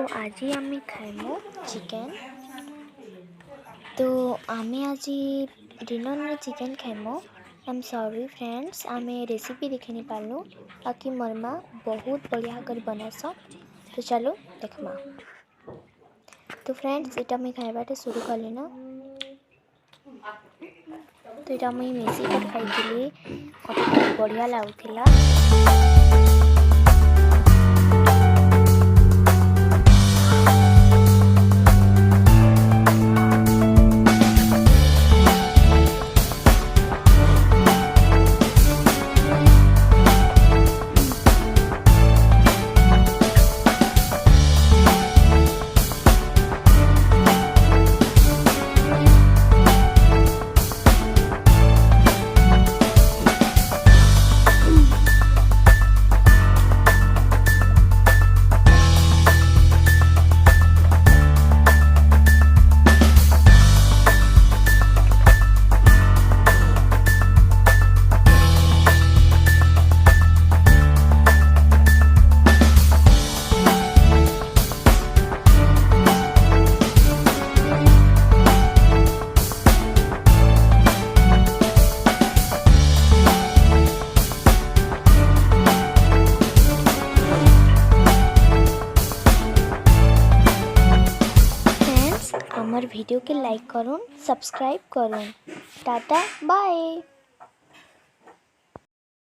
आज आम खाइमु चिकेन। तो आम आज डिनर में चिकेन खाइमु। आई एम सॉरी फ्रेंड्स, आम रेसिपी देखी नहीं पार्लु, बाकी मोर माँ बहुत बढ़िया कर बनास। तो चलो देखमा। तो फ्रेंड्स इटा मुई खाइबाटा शुरू कली ना। तो इटा मुई मिसी कर खाइली, मते बढ़िया लागुथिला। हमार वीडियो के लाइक करूँ, सब्सक्राइब करूँ। Tata bye.